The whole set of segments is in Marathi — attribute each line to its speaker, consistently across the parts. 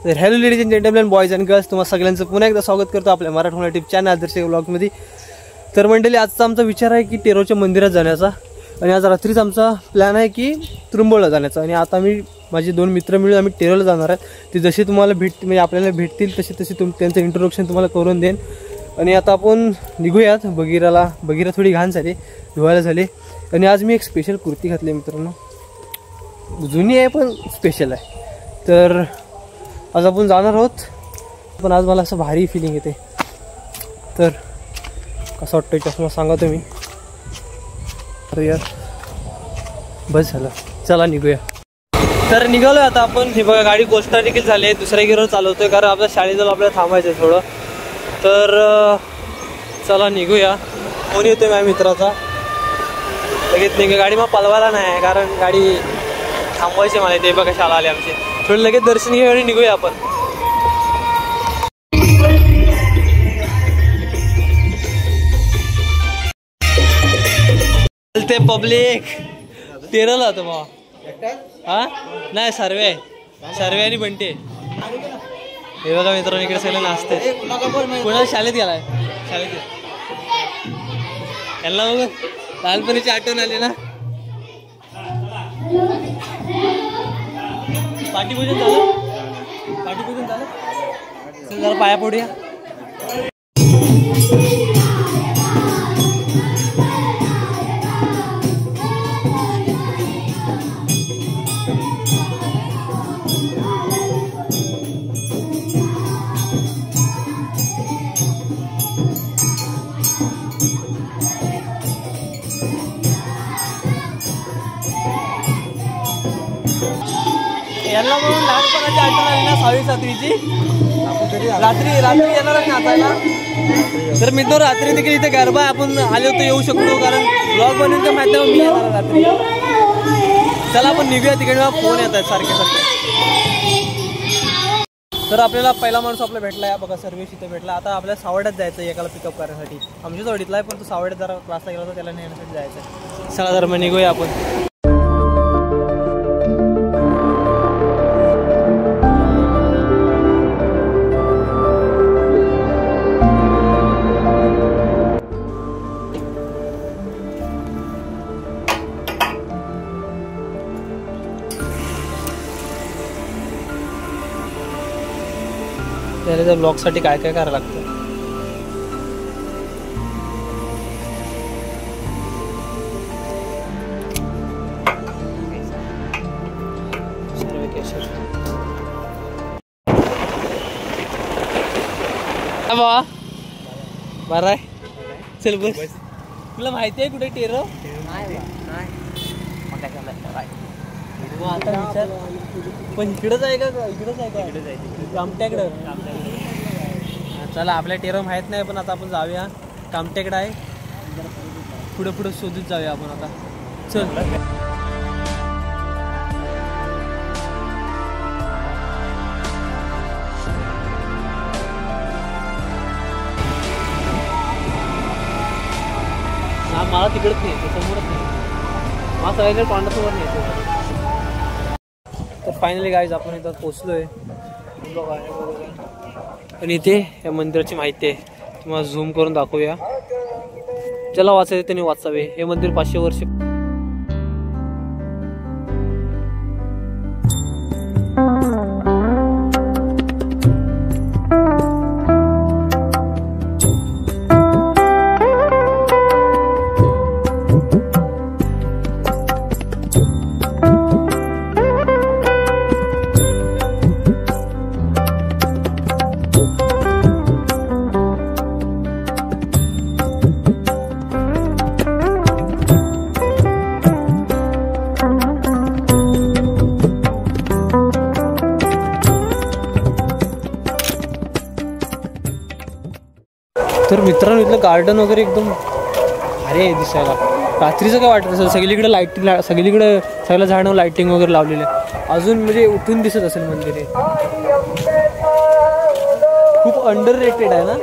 Speaker 1: तर hello ladies and gentleman, boys and girls, तुम्हाला सगळ्यांचं पुन्हा एकदा स्वागत करतो आपल्या मराठवाडा यूट्यूब चॅनल आदर्श व्लॉगमध्ये. तर मंडळी, आजचा आमचा विचार आहे की टेरोच्या मंदिरात जाण्याचा. आणि आज रात्रीच आमचा प्लॅन आहे की त्रुंबोला जाण्याचा. आणि आता आम्ही माझे 2 मित्र मिळून आम्ही टेरोला जाणार आहेत. ते जसे तुम्हाला म्हणजे आपल्याला भेटतील तसे त्यांचं इंट्रोडक्शन तुम्हाला करून देईन. आणि आता आपण निघूयात बगीरा थोडी घाण झाली, धुवायला झाली. आणि आज मी एक स्पेशल कुर्ती घातली मित्रांनो, जुनी आहे पण स्पेशल आहे. तर आज आपण जाणार आहोत, पण आज मला असं भारी फिलिंग येते. तर कसं वाटतं चष्मा सांगा तुम्ही. तर यार बस झालं, चला निघूया. तर निघालो आता आपण. हे बघा, गाडी कोस्टा देखील झाली आहे, दुसऱ्या गिअरवर चालवतोय कारण आपल्या शाळेजवळ आपल्याला थांबायचं आहे थोडं. तर चला निघूया. फोन येतोय माझ्या मित्राचा, लगेच निघूया. गाडी मग पलवायला नाही आहे कारण गाडी थांबवायची मला. ते बघा शाळा आली आमची. थोडं लगेच दर्शन घेऊ आणि निघूया आपण. ते पब्लिक तेरला होतं मग. हा नाही, सर्वे आणि बंटे. हे बघा मित्रांनो, इकडे सगळे नाचते. कोणाला शाळेत गेलाय, शाळेत यांना बघ लहानपणीची आठवण आली ना. पाठीपूजन झालं. जरा पाया पडूया. यांना म्हणून लहानपणाची आठवण आली ना 6वी 7वीची. रात्री येणारच नाचायला. तर मित्र, रात्री देखील इथे गरबा आपण आले होतो, येऊ शकतो कारण ब्लॉग बनवून तर माहिती आहे मी येणार रात्री. चला आपण निघूया. तिकडे फोन येत आहेत सारखे. तर आपल्याला पहिला माणूस आपला भेटला आहे बघा, सर्वेश इथे भेटला. आता आपल्याला सावड्यात जायचं आहे एकाला पिकअप करण्यासाठी. आमच्या जवळीतला आहे पण तो सावड्यात जरा क्लासला गेला होता, त्याला नेण्यासाठी जायचं आहे. चला तर मग निघूया आपण. त्याला ब्लॉगसाठी काय काय करायला लागतं. बरं आहे, चल बस. तुला माहिती आहे कुठे टेरो? आता विचार, पण इकडंच आहे का? इकडंच आहे कामट्याकडं. चला, आपल्या टेरो माहीत नाही पण आता आपण जाऊया. कामट्याकडं आहे, पुढं शोधून जाऊया आपण आता. चल. मला तिकडच नाही, समोरच नाही. मला सगळ्यांकडे तोंडासमोर नाही. तर फायनली गाईज आपण इथं पोचलोय. आणि इथे या मंदिराची माहिती आहे, तुम्हाला झूम करून दाखवूया. ज्याला वाचायचे त्यांनी वाचावे. हे मंदिर 500 वर्ष तर मित्रांनो, इथलं गार्डन वगैरे एकदम भारी आहे दिसायला. रात्रीचं काय वाटत असेल, सगळीकडे लाईटिंग, सगळीकडे सगळ्या झाडांवर लाईटिंग वगैरे लावलेलं आहे. अजून म्हणजे उठून दिसत असेल मंदिर. हे खूप अंडररेटेड आहे ना.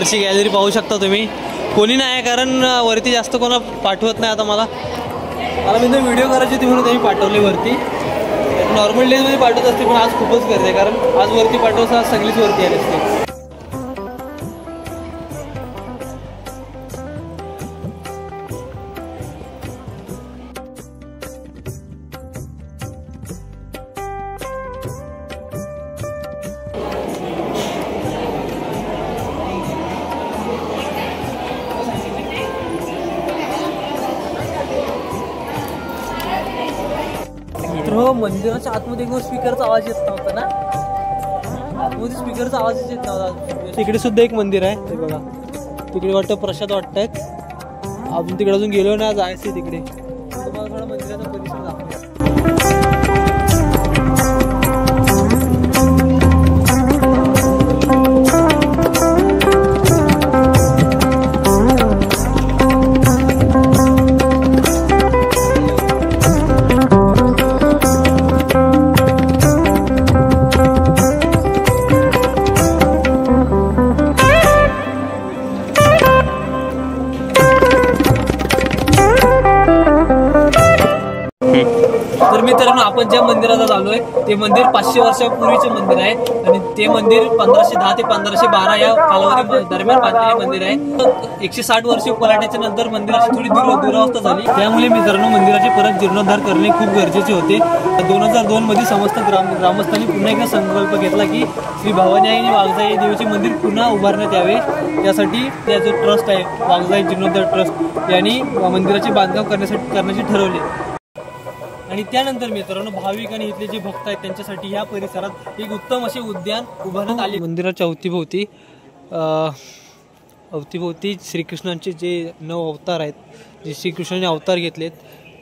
Speaker 1: वरची गॅलरी पाहू शकता तुम्ही. कोणी नाही आहे कारण वरती जास्त कोणा पाठवत नाही. आता मला मी व्हिडिओ करायची होती म्हणून त्यांनी पाठवले वरती. नॉर्मल डेजमध्ये पाठवत असते पण आज खूपच गर्दी आहे कारण आज वरती पाठवतं आज सगळीच वरती आली असते. हो मंदिराच्या आतमध्ये एकदम स्पीकरचा आवाज येत नव्हता ना. आतमध्ये स्पीकरचा आवाजच येत नव्हता. तिकडे सुद्धा एक मंदिर आहे ते बघा. तिकडे वाटतं प्रसाद वाटतायत. आपण तिकडे अजून गेलो ना जायचं तिकडे. तुम्हाला थोडा मंदिराचा परिसर दाखवूया. तर मित्रांनो आपण ज्या मंदिरात आलोय ते मंदिर 500 वर्षापूर्वीचे मंदिर आहे आणि ते मंदिर 1510 ते 1512 या कालावधी दरम्यान बांधलेले मंदिर आहे. 160 वर्ष पलाटाच्या नंतर मंदिराची थोडी दुरावस्था झाली. त्यामुळे मित्रांनो मंदिराचे परत जीर्णोद्धार करणे खूप गरजेचे होते. 2002 मध्ये समस्त ग्रामस्थांनी पुन्हा एकदा संकल्प घेतला की श्री भवानी आणि वाघजाई देवीचे मंदिर पुन्हा उभारण्यात यावे. त्यासाठी त्या जो ट्रस्ट आहे वाघजाई जीर्णोद्धार ट्रस्ट यांनी मंदिराचे बांधकाम करण्याचे ठरवले. आणि त्यानंतर मित्रांनो भाविक आणि इथले जे भक्त आहेत त्यांच्यासाठी ह्या परिसरात एक उत्तम असे उद्यान उभारण्यात आले. मंदिराच्या अवतीभोवती श्रीकृष्णांचे जे 9 अवतार आहेत, जे श्रीकृष्णाने अवतार घेतलेत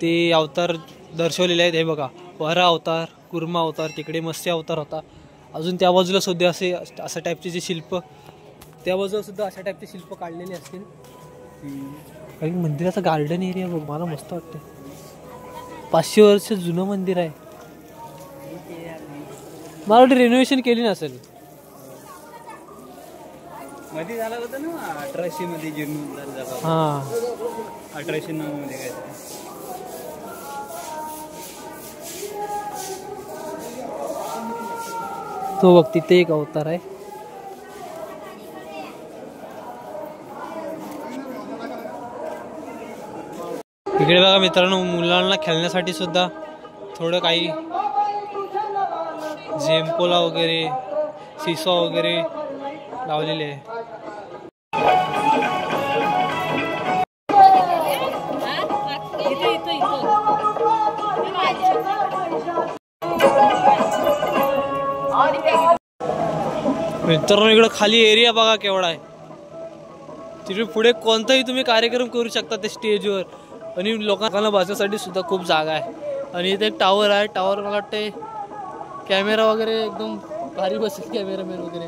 Speaker 1: ते अवतार दर्शवलेले आहेत. हे बघा, वरा अवतार, कुर्मा अवतार, तिकडे मत्स्य अवतार होता. अजून त्या बाजूला सुद्धा अशा टाईपचे जे शिल्प, त्या बाजूला सुद्धा अशा टाईपचे शिल्प काढलेले असतील. आणि मंदिराचा गार्डन एरिया बघ, मला मस्त वाटतं. 500 वर्ष जुनं मंदिर आहे. मला वाटतं रेनोव्हेशन केली नसेल.
Speaker 2: मध्ये झाला होता ना 1800 मध्ये जीर्णोद्धार झाला.
Speaker 1: हां
Speaker 2: 1809 मध्ये काय
Speaker 1: तो बघ तिथे एक अवतार आहे. इकडे बघा मित्रांनो मुलांना खेळण्यासाठी सुद्धा थोडं काही झेम्पोला वगैरे सीसॉ वगैरे लावलेले आहे. मित्रांनो इकडं खाली एरिया बघा केवढा आहे. तिथे पुढे कोणताही तुम्ही कार्यक्रम करू शकता त्या स्टेजवर. आणि लोकांना बसण्यासाठी सुद्धा खूप जागा आहे. आणि इथे एक टावर आहे. टावर मला वाटते कॅमेरा वगैरे एकदम भारी बसेल. कॅमेरामॅन वगैरे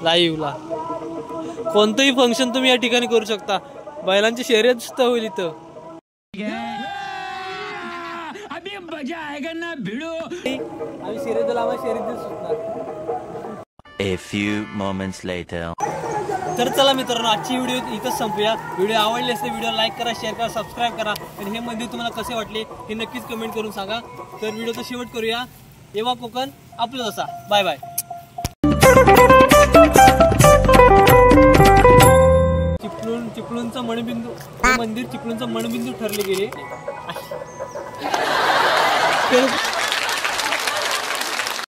Speaker 1: लाईव्हला कोणतंही फंक्शन तुम्ही या ठिकाणी करू शकता. बैलांची शर्यत सुद्धा होईल इथं. आम्ही शर्यतीला शर्यतीत सुटणार.
Speaker 3: A few moments later.
Speaker 1: तर चला मित्रांनो आजची व्हिडिओ इथंच संपूया. व्हिडिओ आवडली असते व्हिडिओ लाईक करा, शेअर करा, सबस्क्राईब करा. आणि हे मंदिर तुम्हाला कसे वाटले हे नक्कीच कमेंट करून सांगा. तर व्हिडिओचा शेवट करूया. येवा कोकण आपलं जसा. Bye bye. चिपळूणचा मणबिंदू, मंदिर चिपळूणचा मणबिंदू ठरले गेले.